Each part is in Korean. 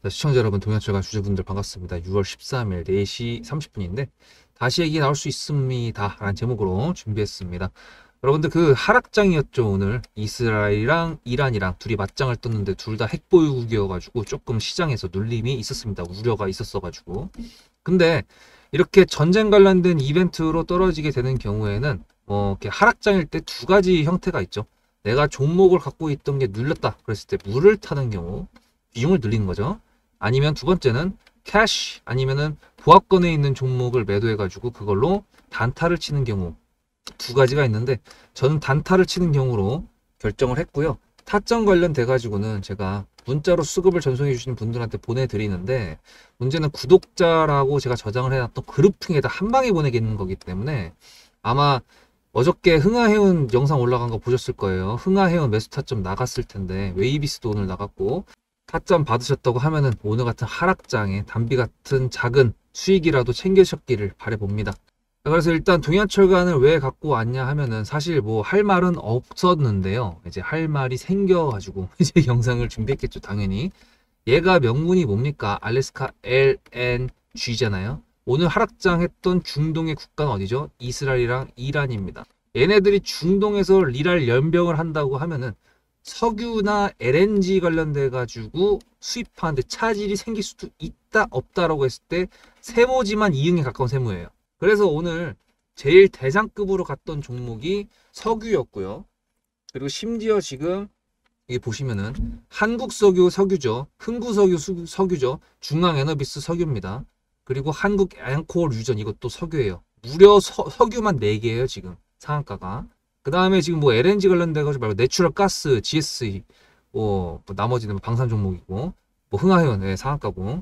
시청자 여러분, 동양철과 주주분들 반갑습니다. 6월 13일 4시 30분인데 다시 얘기 나올 수 있습니다 라는 제목으로 준비했습니다. 여러분들, 그 하락장이었죠. 오늘 이스라엘이랑 이란이랑 둘이 맞짱을 떴는데 둘 다 핵보유국이어가지고 조금 시장에서 눌림이 있었습니다. 우려가 있었어가지고. 근데 이렇게 전쟁 관련된 이벤트로 떨어지게 되는 경우에는 이렇게 하락장일 때 두 가지 형태가 있죠. 내가 종목을 갖고 있던 게 눌렸다 그랬을 때 물을 타는 경우, 비중을 늘리는 거죠. 아니면 두 번째는 캐시, 아니면은 보합권에 있는 종목을 매도해가지고 그걸로 단타를 치는 경우, 두 가지가 있는데 저는 단타를 치는 경우로 결정을 했고요. 타점 관련돼 가지고는 제가 문자로 수급을 전송해 주시는 분들한테 보내드리는데, 문제는 구독자라고 제가 저장을 해놨던 그룹핑에다 한 방에 보내겠는 거기 때문에 아마 어저께 흥하해운 영상 올라간 거 보셨을 거예요. 흥하해운 매수 타점 나갔을 텐데 웨이비스도 오늘 나갔고, 타점 받으셨다고 하면은 오늘 같은 하락장에 단비 같은 작은 수익이라도 챙기셨기를 바라봅니다. 그래서 일단 동양철관을 왜 갖고 왔냐 하면은 사실 뭐 할 말은 없었는데요. 이제 할 말이 생겨가지고 이제 영상을 준비했겠죠, 당연히. 얘가 명분이 뭡니까? 알래스카 LNG잖아요. 오늘 하락장 했던 중동의 국가는 어디죠? 이스라엘이랑 이란입니다. 얘네들이 중동에서 리랄 연병을 한다고 하면은 석유나 LNG 관련돼 가지고 수입하는데 차질이 생길 수도 있다 없다라고 했을 때 세모지만 이응에 가까운 세모예요. 그래서 오늘 제일 대장급으로 갔던 종목이 석유였고요. 그리고 심지어 지금 여기 보시면은 한국석유 석유죠. 흥구석유 석유죠. 중앙에너비스 석유입니다. 그리고 한국 앵콜 유전, 이것도 석유예요. 무려 석유만 4개예요 지금 상한가가. 그 다음에 지금 뭐 LNG 관련돼 가지고 말고 내추럴 가스, GSE, 뭐 나머지는 방산 종목이고, 뭐 흥하해운 상한가고.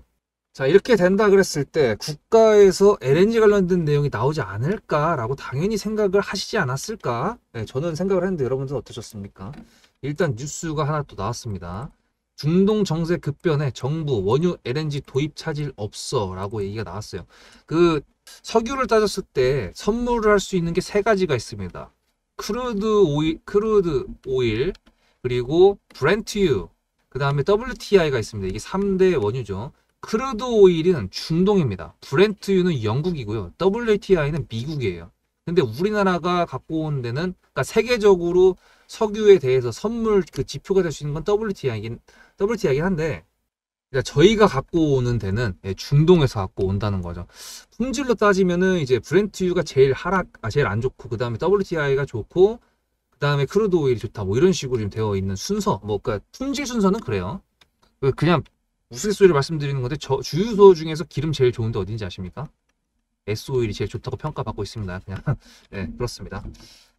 자, 이렇게 된다 그랬을 때 국가에서 LNG 관련된 내용이 나오지 않을까라고 당연히 생각을 하시지 않았을까? 네, 저는 생각을 했는데 여러분들 어떠셨습니까? 일단 뉴스가 하나 또 나왔습니다. 중동 정세 급변에 정부 원유 LNG 도입 차질 없어 라고 얘기가 나왔어요. 그 석유를 따졌을 때 선물을 할 수 있는 게 3가지가 있습니다. 크루드 오일, 그리고 브렌트유, 그 다음에 WTI가 있습니다. 이게 3대 원유죠. 크루드 오일은 중동입니다. 브렌트유는 영국이고요. WTI는 미국이에요. 근데 우리나라가 갖고 온 데는, 그러니까 세계적으로 석유에 대해서 선물 그 지표가 될 수 있는 건 WTI긴 한데, 그러니까 저희가 갖고 오는 데는 중동에서 갖고 온다는 거죠. 품질로 따지면은 이제 브렌트유가 제일 제일 안 좋고, 그 다음에 WTI가 좋고, 그 다음에 크루드 오일이 좋다, 뭐 이런 식으로 좀 되어 있는 순서, 그러니까 품질 순서는 그래요. 그냥 우스갯소리를 말씀드리는 건데, 주유소 중에서 기름 제일 좋은데 어딘지 아십니까? S오일이 제일 좋다고 평가받고 있습니다. 그냥 네, 그렇습니다.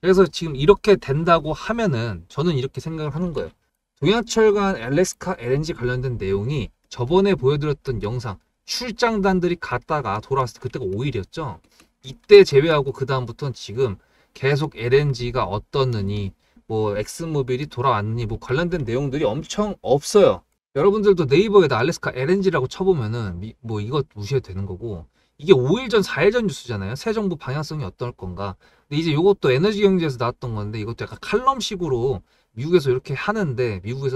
그래서 지금 이렇게 된다고 하면은 저는 이렇게 생각을 하는 거예요. 동양철관 알래스카 LNG 관련된 내용이 저번에 보여드렸던 영상, 출장단들이 갔다가 돌아왔을 때 그때가 5일이었죠. 이때 제외하고 그 다음부터는 지금 계속 LNG가 어떻느니, 뭐 엑스모빌이 돌아왔느니, 뭐 관련된 내용들이 엄청 없어요. 여러분들도 네이버에다 알래스카 LNG라고 쳐보면은 뭐 이거 무시해도 되는 거고, 이게 5일 전, 4일 전 뉴스잖아요. 새 정부 방향성이 어떨 건가. 근데 이제 이것도 에너지 경제에서 나왔던 건데, 이것도 약간 칼럼식으로 미국에서 이렇게 하는데, 미국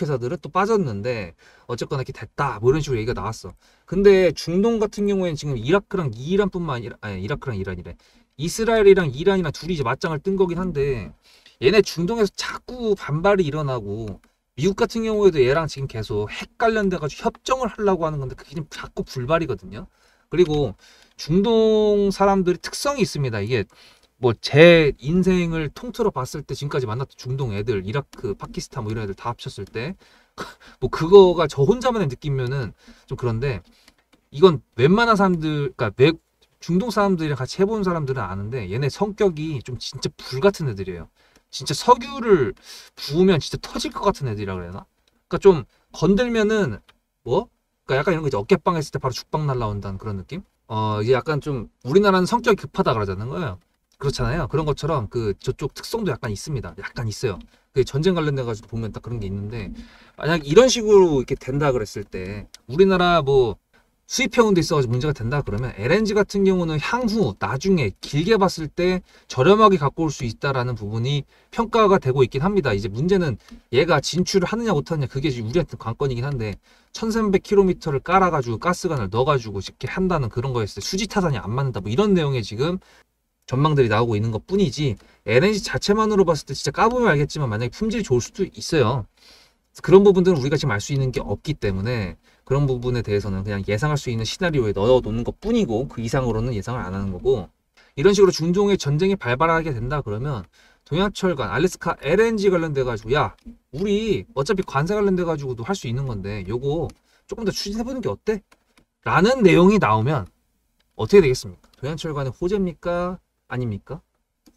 회사들은 또 빠졌는데 어쨌거나 이렇게 됐다, 뭐 이런 식으로 얘기가 나왔어. 근데 중동 같은 경우에는 지금 이라크랑 이란뿐만 아니라, 아니 이라크랑 이란이래, 이스라엘이랑 이란이랑 둘이 이제 맞짱을 뜬 거긴 한데, 얘네 중동에서 자꾸 반발이 일어나고, 미국 같은 경우에도 얘랑 지금 계속 핵 관련돼 가지고 협정을 하려고 하는 건데 그게 지금 자꾸 불발이거든요. 그리고 중동 사람들이 특성이 있습니다. 이게 뭐 제 인생을 통틀어 봤을 때 지금까지 만났던 중동 애들, 이라크, 파키스탄 뭐 이런 애들 다 합쳤을 때 뭐 그거가 저 혼자만의 느끼면은 좀 그런데, 이건 웬만한 사람들, 그러니까 중동 사람들이랑 같이 해본 사람들은 아는데 얘네 성격이 좀 진짜 불 같은 애들이에요. 진짜 석유를 부으면 진짜 터질 것 같은 애들이라 그래야 되나? 그러니까 좀 건들면은 뭐? 그러니까 약간 이런 거 이제 어깨빵 했을 때 바로 죽빵 날라온다는 그런 느낌? 이게 약간 좀 우리나라는 성격이 급하다 그러자는 거예요. 그렇잖아요. 그런 것처럼 그 저쪽 특성도 약간 있습니다. 약간 있어요. 그 전쟁 관련돼 가지고 보면 딱 그런 게 있는데, 만약 이런 식으로 이렇게 된다 그랬을 때 우리나라 뭐 수입해온 데 있어가지고 문제가 된다 그러면 LNG 같은 경우는 향후 나중에 길게 봤을 때 저렴하게 갖고 올 수 있다라는 부분이 평가가 되고 있긴 합니다. 이제 문제는 얘가 진출을 하느냐 못하느냐 그게 우리한테 관건이긴 한데 1300km를 깔아가지고 가스관을 넣어가지고 이렇게 한다는 그런 거였을 때 수지 타산이 안 맞는다 뭐 이런 내용의 지금 전망들이 나오고 있는 것 뿐이지 LNG 자체만으로 봤을 때 진짜 까보면 알겠지만 만약에 품질이 좋을 수도 있어요. 그런 부분들은 우리가 지금 알 수 있는 게 없기 때문에 그런 부분에 대해서는 그냥 예상할 수 있는 시나리오에 넣어 놓는 것 뿐이고 그 이상으로는 예상을 안 하는 거고 이런 식으로 중동의 전쟁이 발발하게 된다 그러면 동양철관, 알래스카 LNG 관련돼 가지고 야 우리 어차피 관세 관련돼 가지고도 할 수 있는 건데 요거 조금 더 추진해보는 게 어때? 라는 내용이 나오면 어떻게 되겠습니까? 동양철관의 호재입니까? 아닙니까?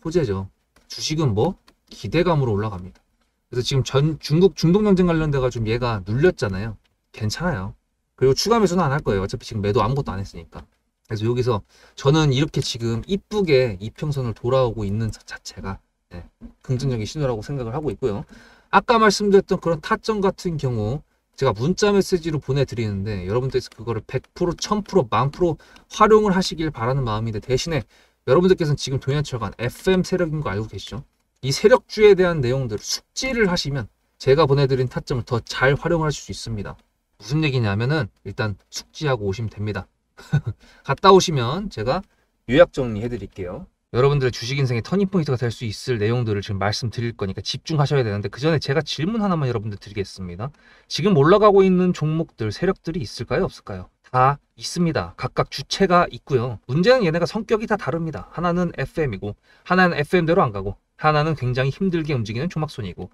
호재죠. 주식은 뭐 기대감으로 올라갑니다. 그래서 지금 중국 중동 전쟁 관련돼가 좀 얘가 눌렸잖아요. 괜찮아요. 그리고 추가 매수는 안 할 거예요. 어차피 지금 매도 아무것도 안 했으니까. 그래서 여기서 저는 이렇게 지금 이쁘게 이평선을 돌아오고 있는 자체가 긍정적인 신호라고 생각을 하고 있고요. 아까 말씀드렸던 그런 타점 같은 경우 제가 문자 메시지로 보내드리는데 여러분들께서 그거를 100%, 1000%, 10,000% 활용을 하시길 바라는 마음인데 대신에 여러분들께서는 지금 동양철관 FM 세력인 거 알고 계시죠? 이 세력주에 대한 내용들을 숙지를 하시면 제가 보내드린 타점을 더 잘 활용할 수 있습니다. 무슨 얘기냐면은 일단 숙지하고 오시면 됩니다. 갔다 오시면 제가 요약 정리해 드릴게요. 여러분들의 주식 인생의 터닝포인트가 될 수 있을 내용들을 지금 말씀드릴 거니까 집중하셔야 되는데 그 전에 제가 질문 하나만 여러분들 드리겠습니다. 지금 올라가고 있는 종목들, 세력들이 있을까요? 없을까요? 다 있습니다. 각각 주체가 있고요. 문제는 얘네가 성격이 다 다릅니다. 하나는 FM이고 하나는 FM대로 안 가고 하나는 굉장히 힘들게 움직이는 조막손이고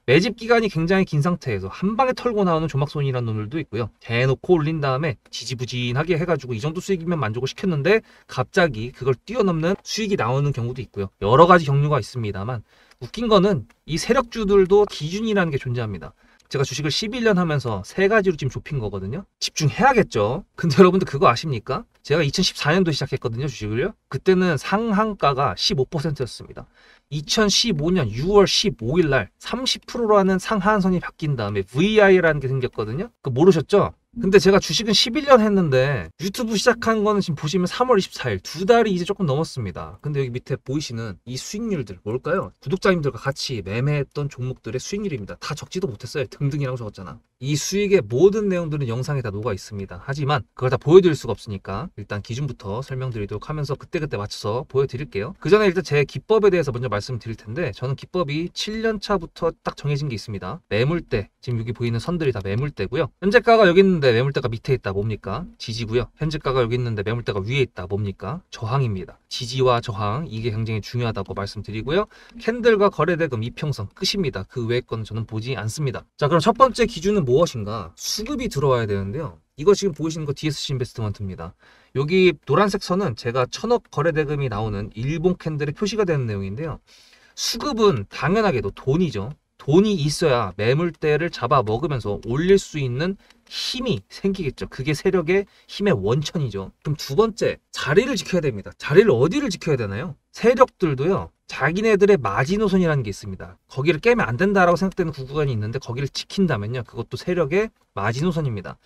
매집 기간이 굉장히 긴 상태에서 한 방에 털고 나오는 조막손이라는 놈들도 있고요. 대놓고 올린 다음에 지지부진하게 해가지고 이 정도 수익이면 만족을 시켰는데 갑자기 그걸 뛰어넘는 수익이 나오는 경우도 있고요. 여러 가지 경로가 있습니다만 웃긴 거는 이 세력주들도 기준이라는 게 존재합니다. 제가 주식을 11년 하면서 세 가지로 지금 좁힌 거거든요. 집중해야겠죠. 근데 여러분들 그거 아십니까? 제가 2014년도에 시작했거든요, 주식을요. 그때는 상한가가 15%였습니다. 2015년 6월 15일 날 30%라는 상한선이 바뀐 다음에 VI라는 게 생겼거든요. 그거 모르셨죠? 근데 제가 주식은 11년 했는데 유튜브 시작한 거는 지금 보시면 3월 24일 두 달이 이제 조금 넘었습니다. 근데 여기 밑에 보이시는 이 수익률들 뭘까요? 구독자님들과 같이 매매했던 종목들의 수익률입니다. 다 적지도 못했어요. 등등이라고 적었잖아. 이 수익의 모든 내용들은 영상에 다 녹아 있습니다. 하지만 그걸 다 보여드릴 수가 없으니까 일단 기준부터 설명드리도록 하면서 그때그때 맞춰서 보여드릴게요. 그 전에 일단 제 기법에 대해서 먼저 말씀드릴 텐데 저는 기법이 7년 차부터 딱 정해진 게 있습니다. 매물대, 지금 여기 보이는 선들이 다 매물대고요. 현재가가 여기 있는데 매물대가 밑에 있다 뭡니까? 지지고요. 현재가가 여기 있는데 매물대가 위에 있다 뭡니까? 저항입니다. 지지와 저항 이게 굉장히 중요하다고 말씀드리고요. 캔들과 거래대금 이평선 끝입니다. 그 외의 거는 저는 보지 않습니다. 자, 그럼 첫 번째 기준은 무엇인가? 수급이 들어와야 되는데요. 이거 지금 보이시는 거 DSC 인베스트먼트입니다. 여기 노란색 선은 제가 1000억 거래대금이 나오는 일본 캔들의 표시가 되는 내용인데요. 수급은 당연하게도 돈이죠. 돈이 있어야 매물대를 잡아 먹으면서 올릴 수 있는 힘이 생기겠죠. 그게 세력의 힘의 원천이죠. 그럼 두 번째, 자리를 지켜야 됩니다. 자리를 어디를 지켜야 되나요? 세력들도요. 자기네들의 마지노선이라는 게 있습니다. 거기를 깨면 안 된다라고 생각되는 구간이 있는데 거기를 지킨다면요. 그것도 세력의 마지노선입니다.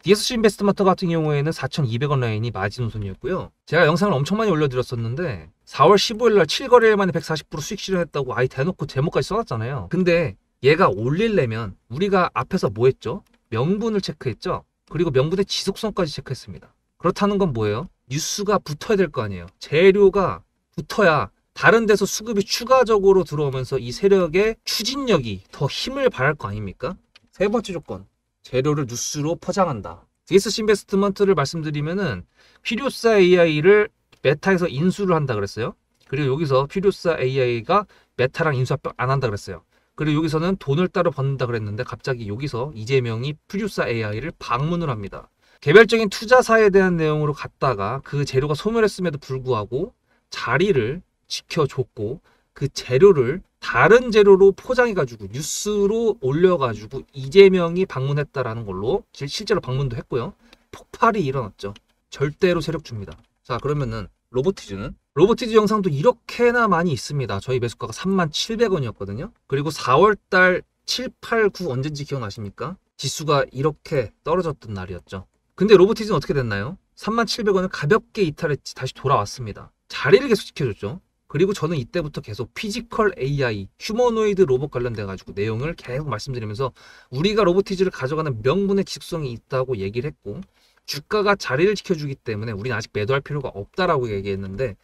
DSC 인베스트먼트 같은 경우에는 4,200원 라인이 마지노선이었고요. 제가 영상을 엄청 많이 올려드렸었는데 4월 15일 날 7거래일 만에 140% 수익 실현했다고 아예 대놓고 제목까지 써놨잖아요. 근데 얘가 올리려면 우리가 앞에서 뭐 했죠? 명분을 체크했죠? 그리고 명분의 지속성까지 체크했습니다. 그렇다는 건 뭐예요? 뉴스가 붙어야 될 거 아니에요. 재료가 붙어야 다른 데서 수급이 추가적으로 들어오면서 이 세력의 추진력이 더 힘을 발할 거 아닙니까? 세 번째 조건. 재료를 뉴스로 포장한다. DSC 인베스트먼트를 말씀드리면은 필요사 AI를 메타에서 인수를 한다 그랬어요. 그리고 여기서 필요사 AI가 메타랑 인수 합병 안 한다 그랬어요. 그리고 여기서는 돈을 따로 번다 그랬는데 갑자기 여기서 이재명이 필요사 AI를 방문을 합니다. 개별적인 투자사에 대한 내용으로 갔다가 그 재료가 소멸했음에도 불구하고 자리를 지켜줬고 그 재료를 다른 재료로 포장해가지고 뉴스로 올려가지고 이재명이 방문했다라는 걸로 실제로 방문도 했고요. 폭발이 일어났죠. 절대로 세력주입니다. 자, 그러면은 로보티즈 영상도 이렇게나 많이 있습니다. 저희 매수가가 37,700원이었거든요. 그리고 4월달 7, 8, 9 언제인지 기억나십니까? 지수가 이렇게 떨어졌던 날이었죠. 근데 로보티즈는 어떻게 됐나요? 37,000원을 가볍게 이탈했지 다시 돌아왔습니다. 자리를 계속 지켜줬죠. 그리고 저는 이때부터 계속 피지컬 AI, 휴머노이드 로봇 관련돼가지고 내용을 계속 말씀드리면서 우리가 로보티즈를 가져가는 명분의 지속성이 있다고 얘기를 했고, 주가가 자리를 지켜주기 때문에 우리는 아직 매도할 필요가 없다라고 얘기했는데,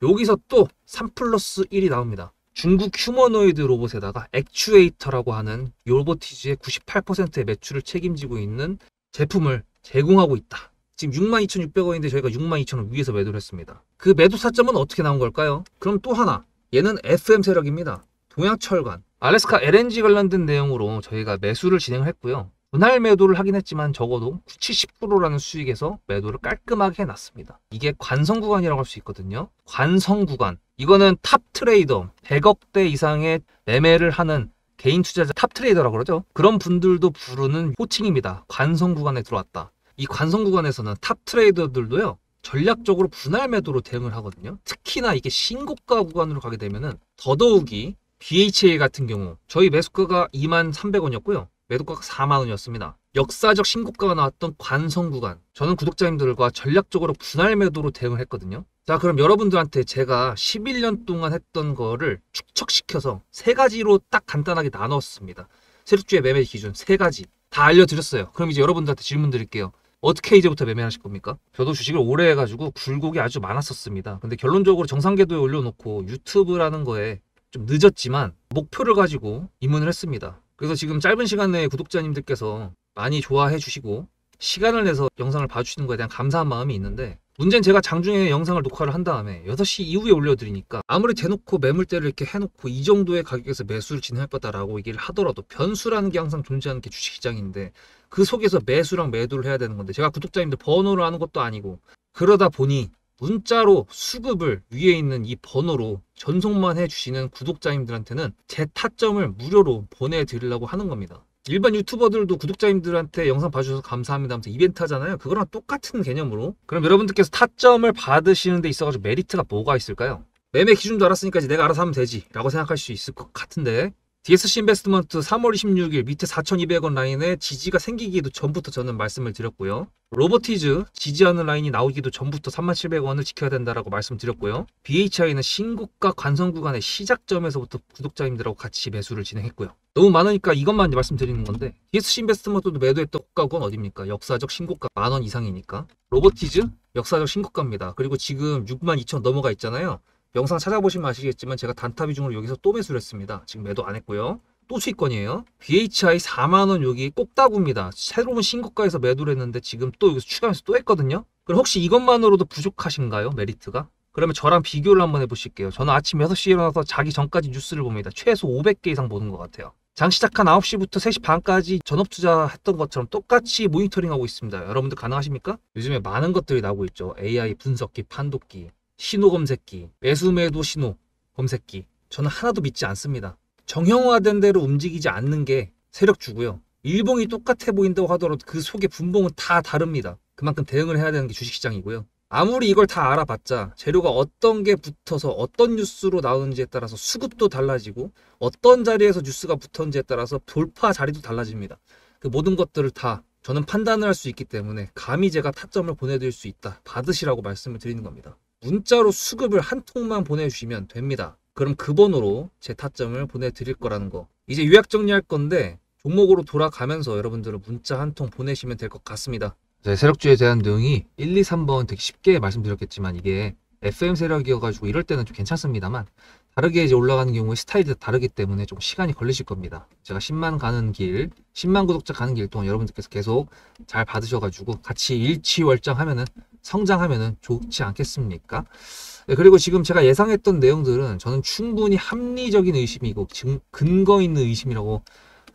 여기서 또 3+1이 나옵니다. 중국 휴머노이드 로봇에다가 액추에이터라고 하는 로보티즈의 98%의 매출을 책임지고 있는 제품을 제공하고 있다. 지금 62,600원인데 저희가 62,000원 위에서 매도를 했습니다. 그 매도 타점은 어떻게 나온 걸까요? 그럼 또 하나, 얘는 FM 세력입니다. 동양철관, 알래스카 LNG 관련된 내용으로 저희가 매수를 진행을 했고요. 분할 매도를 하긴 했지만 적어도 70%라는 수익에서 매도를 깔끔하게 해놨습니다. 이게 관성 구간이라고 할 수 있거든요. 관성 구간, 이거는 탑 트레이더, 100억대 이상의 매매를 하는 개인 투자자, 탑 트레이더라고 그러죠. 그런 분들도 부르는 호칭입니다. 관성 구간에 들어왔다. 이 관성 구간에서는 탑 트레이더들도요, 전략적으로 분할 매도로 대응을 하거든요. 특히나 이게 신고가 구간으로 가게 되면은 더더욱이 BHA 같은 경우 저희 매수가가 23,300원이었고요. 매도가가 40,000원이었습니다. 역사적 신고가가 나왔던 관성 구간, 저는 구독자님들과 전략적으로 분할 매도로 대응을 했거든요. 자, 그럼 여러분들한테 제가 11년 동안 했던 거를 축적시켜서 세 가지로 딱 간단하게 나눴습니다. 세력주의 매매 기준 세 가지 다 알려드렸어요. 그럼 이제 여러분들한테 질문 드릴게요. 어떻게 이제부터 매매하실 겁니까? 저도 주식을 오래 해가지고 굴곡이 아주 많았었습니다. 근데 결론적으로 정상궤도에 올려놓고 유튜브라는 거에 좀 늦었지만 목표를 가지고 입문을 했습니다. 그래서 지금 짧은 시간 내에 구독자님들께서 많이 좋아해 주시고 시간을 내서 영상을 봐주시는 거에 대한 감사한 마음이 있는데, 문제는 제가 장중에 영상을 녹화를 한 다음에 6시 이후에 올려드리니까 아무리 대놓고 매물대를 이렇게 해놓고 이 정도의 가격에서 매수를 진행할 거다라고 얘기를 하더라도 변수라는 게 항상 존재하는 게 주식시장인데, 그 속에서 매수랑 매도를 해야 되는 건데 제가 구독자님들 번호를 아는 것도 아니고, 그러다 보니 문자로 수급을 위에 있는 이 번호로 전송만 해주시는 구독자님들한테는 제 타점을 무료로 보내드리려고 하는 겁니다. 일반 유튜버들도 구독자님들한테 영상 봐주셔서 감사합니다 하면서 이벤트 하잖아요. 그거랑 똑같은 개념으로. 그럼 여러분들께서 타점을 받으시는 데 있어가지고 메리트가 뭐가 있을까요? 매매 기준도 알았으니까 이제 내가 알아서 하면 되지 라고 생각할 수 있을 것 같은데, DSC 인베스트먼트 3월 26일 밑에 4,200원 라인에 지지가 생기기도 전부터 저는 말씀을 드렸고요. 로보티즈 지지하는 라인이 나오기도 전부터 37,000원을 지켜야 된다라고 말씀드렸고요. BHI는 신고가 관성 구간의 시작점에서부터 구독자님들하고 같이 매수를 진행했고요. 너무 많으니까 이것만 말씀드리는 건데, DSC 인베스트먼트도 매도했던 고가권 어딥니까? 역사적 신고가 10,000원 이상이니까. 로보티즈 역사적 신고가입니다. 그리고 지금 62,000원 넘어가 있잖아요. 영상 찾아보시면 아시겠지만 제가 단타 비중으로 여기서 또 매수를 했습니다. 지금 매도 안 했고요. 또 수익권이에요. BHI 40,000원 여기 꼭다구입니다. 새로운 신고가에서 매도를 했는데 지금 또 여기서 추가해서 또 했거든요. 그럼 혹시 이것만으로도 부족하신가요? 메리트가? 그러면 저랑 비교를 한번 해보실게요. 저는 아침 6시에 일어나서 자기 전까지 뉴스를 봅니다. 최소 500개 이상 보는 것 같아요. 장 시작한 9시부터 3시 반까지 전업 투자했던 것처럼 똑같이 모니터링하고 있습니다. 여러분들 가능하십니까? 요즘에 많은 것들이 나오고 있죠. AI 분석기, 판독기, 신호 검색기, 매수 매도 신호 검색기. 저는 하나도 믿지 않습니다. 정형화된 대로 움직이지 않는 게 세력주고요. 일봉이 똑같아 보인다고 하더라도 그 속에 분봉은 다 다릅니다. 그만큼 대응을 해야 되는 게 주식시장이고요. 아무리 이걸 다 알아봤자 재료가 어떤 게 붙어서 어떤 뉴스로 나오는지에 따라서 수급도 달라지고 어떤 자리에서 뉴스가 붙었는지에 따라서 돌파 자리도 달라집니다. 그 모든 것들을 다 저는 판단을 할 수 있기 때문에 감히 제가 타점을 보내드릴 수 있다, 받으시라고 말씀을 드리는 겁니다. 문자로 수급을 한 통만 보내주시면 됩니다. 그럼 그 번호로 제 타점을 보내드릴 거라는 거. 이제 요약 정리할 건데 종목으로 돌아가면서 여러분들은 문자 한 통 보내시면 될 것 같습니다. 네, 세력주에 대한 내용이 1, 2, 3번 되게 쉽게 말씀드렸겠지만 이게 FM 세력이어가지고 이럴 때는 좀 괜찮습니다만, 다르게 이제 올라가는 경우에 스타일이 다르기 때문에 좀 시간이 걸리실 겁니다. 제가 10만 가는 길, 10만 구독자 가는 길 동안 여러분들께서 계속 잘 받으셔가지고 같이 일취월장하면은 성장하면은 좋지 않겠습니까? 네, 그리고 지금 제가 예상했던 내용들은 저는 충분히 합리적인 의심이고 근거 있는 의심이라고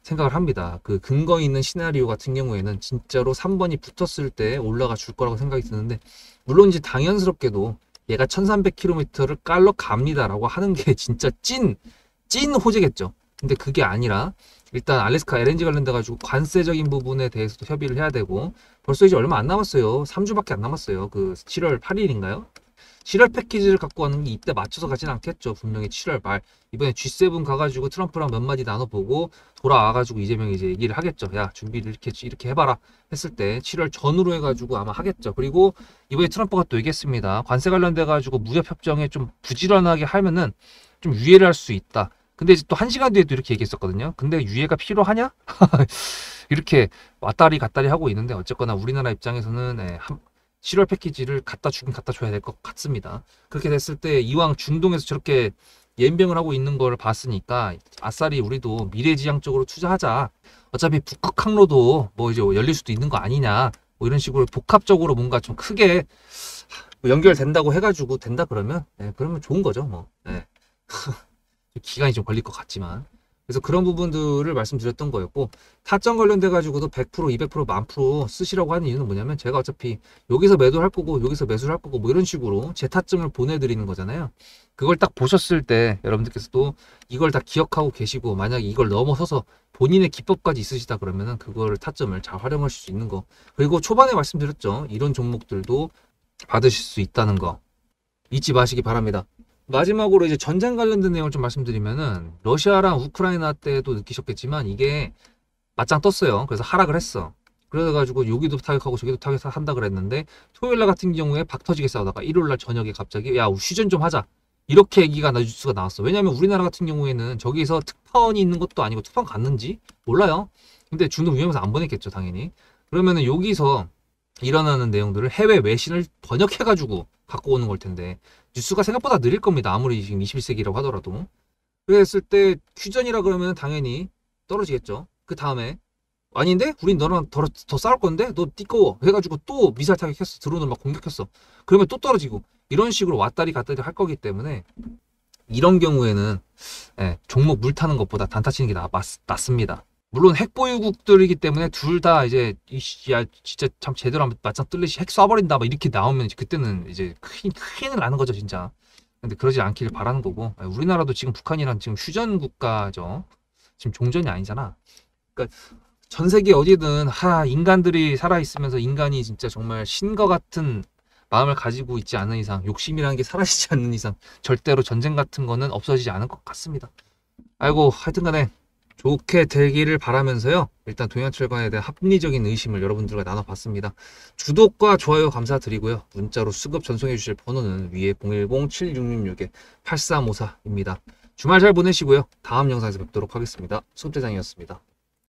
생각을 합니다. 그 근거 있는 시나리오 같은 경우에는 진짜로 3번이 붙었을 때 올라가 줄 거라고 생각이 드는데, 물론 이제 당연스럽게도 얘가 1300km를 깔러 갑니다 라고 하는 게 진짜 찐 호재겠죠. 근데 그게 아니라 일단 알래스카 LNG 관련돼 가지고 관세적인 부분에 대해서도 협의를 해야 되고, 벌써 이제 얼마 안 남았어요. 3주밖에 안 남았어요. 그 7월 8일인가요? 7월 패키지를 갖고 왔는 게 이때 맞춰서 가진 않겠죠. 분명히 7월 말 이번에 G7 가가지고 트럼프랑 몇 마디 나눠보고 돌아와가지고 이재명이 이제 얘기를 하겠죠. 야, 준비를 이렇게 해봐라 했을 때 7월 전후로 해가지고 아마 하겠죠. 그리고 이번에 트럼프가 또 얘기했습니다. 관세 관련돼가지고 무역 협정에 좀 부지런하게 하면은 좀 유예를 할 수 있다. 근데 이제 또 1시간 뒤에도 이렇게 얘기했었거든요. 근데 유예가 필요하냐? 이렇게 왔다리 갔다리 하고 있는데 어쨌거나 우리나라 입장에서는 7월 패키지를 갖다 주긴 갖다 줘야 될 것 같습니다. 그렇게 됐을 때 이왕 중동에서 저렇게 연병을 하고 있는 걸 봤으니까 아싸리 우리도 미래지향적으로 투자하자. 어차피 북극 항로도 뭐 이제 열릴 수도 있는 거 아니냐. 뭐 이런 식으로 복합적으로 뭔가 좀 크게 뭐 연결된다고 해가지고 된다 그러면 그러면 좋은 거죠 뭐. 기간이 좀 걸릴 것 같지만. 그래서 그런 부분들을 말씀드렸던 거였고, 타점 관련돼 가지고도 100%, 200%, 1000% 쓰시라고 하는 이유는 뭐냐면 제가 어차피 여기서 매도를 할 거고 여기서 매수를 할 거고 뭐 이런 식으로 제 타점을 보내드리는 거잖아요. 그걸 딱 보셨을 때 여러분들께서도 이걸 다 기억하고 계시고 만약에 이걸 넘어서서 본인의 기법까지 있으시다 그러면은 그거를 타점을 잘 활용하실 수 있는 거. 그리고 초반에 말씀드렸죠. 이런 종목들도 받으실 수 있다는 거 잊지 마시기 바랍니다. 마지막으로 이제 전쟁 관련된 내용을 좀 말씀드리면은 러시아랑 우크라이나 때도 느끼셨겠지만 이게 맞짱 떴어요. 그래서 하락을 했어. 그래가지고 여기도 타격하고 저기도 타격한다 그랬는데 토요일날 같은 경우에 박 터지게 싸우다가 일요일날 저녁에 갑자기 야 휴전 좀 하자 이렇게 얘기가 뉴스가 나왔어. 왜냐면 우리나라 같은 경우에는 저기서 특파원이 있는 것도 아니고 특파원 갔는지 몰라요. 근데 중동 위험해서 안 보냈겠죠 당연히. 그러면은 여기서 일어나는 내용들을 해외 외신을 번역해가지고 갖고 오는 걸 텐데 뉴스가 생각보다 느릴 겁니다. 아무리 지금 21세기라고 하더라도. 그랬을 때 휴전이라 그러면 당연히 떨어지겠죠. 그 다음에 아닌데? 우린 너랑 더 싸울 건데? 너 띠꺼워 해가지고 또 미사일 타격했어. 드론을 막 공격했어. 그러면 또 떨어지고 이런 식으로 왔다리 갔다리 할 거기 때문에 이런 경우에는 종목 물 타는 것보다 단타 치는 게 낫습니다. 물론 핵보유국들이기 때문에 둘 다 이제 야 진짜 참 제대로 한번 맞짱 뜰래시 핵 쏴버린다 막 이렇게 나오면 이제 그때는 이제 큰일 나는 거죠 진짜. 근데 그러지 않기를 바라는 거고 우리나라도 지금 북한이랑 지금 휴전 국가죠. 지금 종전이 아니잖아. 그러니까 전 세계 어디든 인간들이 살아있으면서 인간이 진짜 정말 신과 같은 마음을 가지고 있지 않은 이상 욕심이라는 게 사라지지 않는 이상 절대로 전쟁 같은 거는 없어지지 않을 것 같습니다. 아이고 하여튼간에 좋게 되기를 바라면서요. 일단 동양철관에 대한 합리적인 의심을 여러분들과 나눠봤습니다. 구독과 좋아요 감사드리고요. 문자로 수급 전송해 주실 번호는 위에 010-7666-8354입니다. 주말 잘 보내시고요. 다음 영상에서 뵙도록 하겠습니다. 수급대장이었습니다.